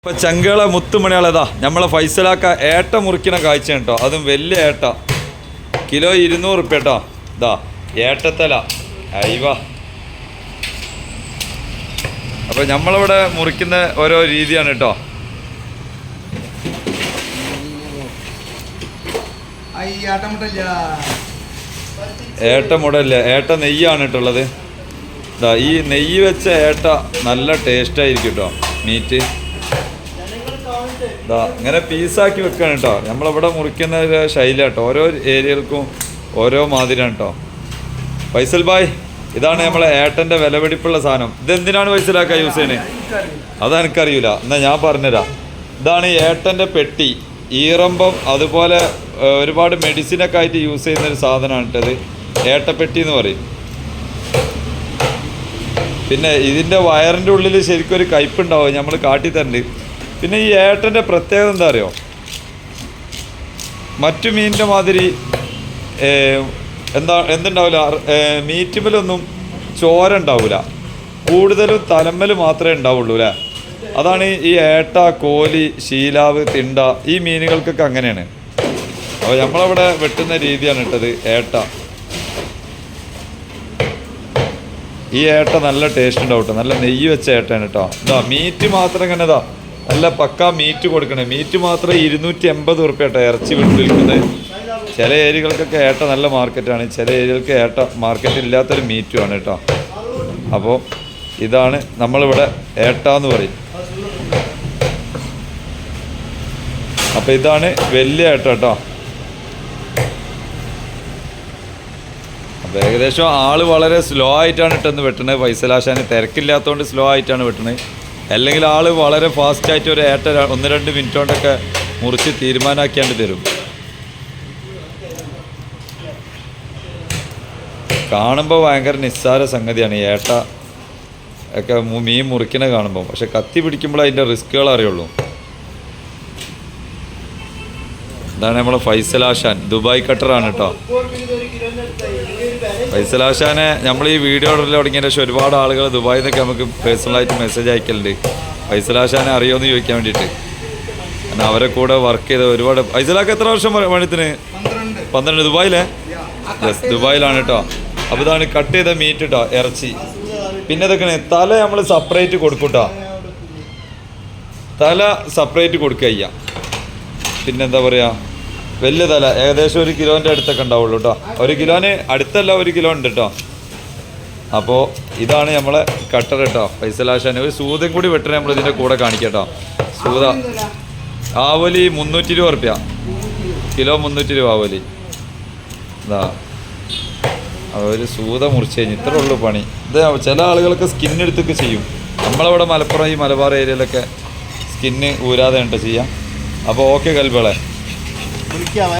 ഇപ്പം ചങ്കള മുത്തുമണികളതാ നമ്മളെ ഫൈസലാക്ക ഏട്ട മുറിക്കണ കാഴ്ച കേട്ടോ, അതും വലിയ ഏട്ട. കിലോ 200 റുപ്യ കേട്ടോ. ഇതാ ഏട്ടത്തല അയവാ. അപ്പം നമ്മളിവിടെ മുറിക്കുന്ന ഓരോ രീതിയാണ് കേട്ടോ. ഏട്ട മുടല്ല, ഏട്ട നെയ്യാണ് കേട്ടുള്ളത്. ഇതാ ഈ നെയ്യ് വെച്ച ഏട്ട നല്ല ടേസ്റ്റായിരിക്കും കേട്ടോ. മീറ്റ് ഇങ്ങനെ പീസാക്കി വെക്കാണ് കേട്ടോ. നമ്മളിവിടെ മുറിക്കുന്ന ഒരു ശൈലി കേട്ടോ. ഓരോ ഏരിയകൾക്കും ഓരോ മാതിരിയാണ് കേട്ടോ. ഫൈസൽ ഭായ്, ഇതാണ് നമ്മളെ ഏട്ടൻ്റെ വിലപിടിപ്പുള്ള സാധനം. ഇതെന്തിനാണ് ഫൈസലാക്ക യൂസ് ചെയ്യുന്നത്? അതെനിക്കറിയില്ല, എന്നാൽ ഞാൻ പറഞ്ഞുതരാം. ഇതാണ് ഈ ഏട്ടൻ്റെ പെട്ടി. ഈറമ്പം അതുപോലെ ഒരുപാട് മെഡിസിനൊക്കെ ആയിട്ട് യൂസ് ചെയ്യുന്നൊരു സാധനമാണ് കേട്ടത്. ഏട്ടപ്പെട്ടി എന്ന് പറയും. പിന്നെ ഇതിൻ്റെ വയറിൻ്റെ ഉള്ളിൽ ശരിക്കും ഒരു കയ്പുണ്ടാവും, നമ്മൾ കാട്ടിത്തരണ്ട്. പിന്നെ ഈ ഏട്ടൻ്റെ പ്രത്യേകത എന്താ അറിയോ? മറ്റു മീനിൻ്റെ മാതിരി എന്തുണ്ടാവില്ല, മീറ്റുമ്മലൊന്നും ചോര ഉണ്ടാവില്ല. കൂടുതലും തലമ്മൽ മാത്രമേ ഉണ്ടാവുള്ളൂ അല്ലേ. അതാണ് ഈ ഏട്ട, കോലി, ശീലാവ്, തിണ്ട, ഈ മീനുകൾക്കൊക്കെ അങ്ങനെയാണ്. അപ്പോൾ നമ്മളവിടെ വെട്ടുന്ന രീതിയാണ് ഇട്ടത് ഏട്ട. ഈ ഏട്ട നല്ല ടേസ്റ്റ് ഉണ്ടാവും കേട്ടോ. നല്ല നെയ്യ് വെച്ച ഏട്ടയാണ് കേട്ടോ. ഇതാ മീറ്റ് മാത്രം ഇങ്ങനെ ഇതാ നല്ല പക്ക മീറ്റ് കൊടുക്കണേ. മീറ്റ് മാത്രം 280 റുപ്യ കേട്ടോ ഇറച്ചി വിൽക്കുന്നത്. ചില ഏരിയകൾക്കൊക്കെ ഏട്ട നല്ല മാർക്കറ്റാണ്, ചില ഏരിയകൾക്ക് ഏട്ട മാർക്കറ്റ് ഇല്ലാത്തൊരു മീറ്റുമാണ് കേട്ടോ. അപ്പോൾ ഇതാണ് നമ്മളിവിടെ ഏട്ട എന്ന് പറയും. അപ്പോൾ ഇതാണ് വലിയ ഏട്ട കേട്ടോ. അപ്പോൾ ഏകദേശം ആൾ വളരെ സ്ലോ ആയിട്ടാണ് ഇട്ടെന്ന് വെട്ടണത്. ഫൈസലാശാന് തിരക്കില്ലാത്തതുകൊണ്ട് സ്ലോ ആയിട്ടാണ് വെട്ടണത്. അല്ലെങ്കിൽ ആൾ വളരെ ഫാസ്റ്റായിട്ട് ഒരു ഏട്ട 1-2 മിനിറ്റ് കൊണ്ടൊക്കെ മുറിച്ച് തീരുമാനമാക്കിയാണ്ട് തരും. കാണുമ്പോൾ ഭയങ്കര നിസ്സാര സംഗതിയാണ് ഈ ഏട്ട ഒക്കെ മീൻ മുറിക്കണ കാണുമ്പോൾ. പക്ഷെ കത്തി പിടിക്കുമ്പോൾ അതിൻ്റെ റിസ്ക്കുകൾ അറിയുള്ളൂ. ഇതാണ് നമ്മളെ ഫൈസലാശാൻ, ദുബായ് കട്ടറാണ് കേട്ടോ. ഫൈസലാശാനെ നമ്മൾ ഈ വീഡിയോ ഇടൽ തുടങ്ങിയ ശേഷം ഒരുപാട് ആളുകൾ ദുബായിൽ നിന്നൊക്കെ നമുക്ക് പേഴ്സണലായിട്ട് മെസ്സേജ് അയക്കലുണ്ട്, ഫൈസലാശാനെ അറിയുമെന്ന് ചോദിക്കാൻ വേണ്ടിയിട്ട്. കാരണം അവരെ കൂടെ വർക്ക് ചെയ്ത ഒരുപാട്. ഫൈസലാക്ക് എത്ര വർഷം പണിത്തിന്? 12. ദുബായിലേ? യെസ്, ദുബായിലാണ് കേട്ടോ. അപ്പോൾ ഇതാണ് കട്ട് ചെയ്ത മീറ്റ് കേട്ടോ, ഇറച്ചി. പിന്നെ ഇതൊക്കെ തല നമ്മൾ സെപ്പറേറ്റ് കൊടുക്കും കേട്ടോ. തല സെപ്പറേറ്റ് കൊടുക്കുക. പിന്നെന്താ പറയുക, വലിയ തല ഏകദേശം 1 കിലോൻ്റെ അടുത്തൊക്കെ ഉണ്ടാവുള്ളൂ കേട്ടോ. 1 കിലോന് അടുത്തല്ല, 1 കിലോ ഉണ്ട് കേട്ടോ. അപ്പോൾ ഇതാണ് നമ്മളെ കട്ടർ കേട്ടോ. ഫൈസലാശാന് ഒരു സൂതം കൂടി വെട്ടണേ നമ്മൾ ഇതിൻ്റെ കൂടെ കാണിക്കാം കേട്ടോ. സൂത ആവലി 320 റുപ്യ കിലോ, 320 ആവലി. ഇതാ ഒരു സൂത മുറിച്ച് കഴിഞ്ഞ് ഇത്രേ ഉള്ളൂ പണി. ഇത് ചില ആളുകളൊക്കെ സ്കിന്നെടുത്തൊക്കെ ചെയ്യും. നമ്മളവിടെ മലപ്പുറം ഈ മലബാർ ഏരിയയിലൊക്കെ സ്കിന്ന് ഊരാതെ ഉണ്ട് ചെയ്യാം. അപ്പോൾ ഓക്കെ കൽബളെ.